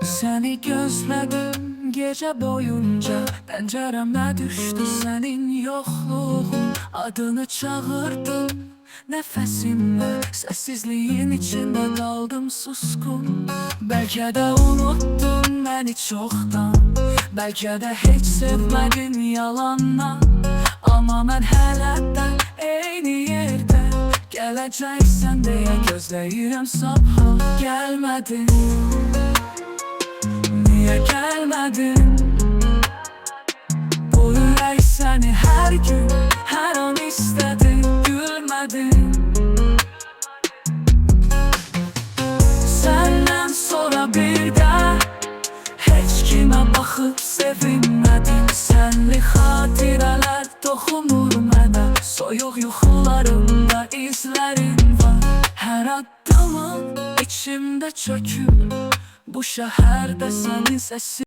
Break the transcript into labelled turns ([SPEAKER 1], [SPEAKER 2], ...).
[SPEAKER 1] Seni gözledim gece boyunca, pencereme düştü senin yokluğun. Adını çağırdım nefesimle, sessizliğin içinde kaldım suskun. Belki de unuttun beni çoktan, belki de hiç sevmedin yalanla. Ama ben hele de eyni yerde geleceksen diye gözləyirəm sabah. Gelmedin, niye gelmedin? Bu ürək səni her gün, her an istedi, gülmedin. Senden sonra bir de hiç kime bakıp sevinmedim. Senli xatirələr toxunur mənə, soyuq yuxularımda izlərin var. Her addımın içimde çöküp, bu şehirde senin sesin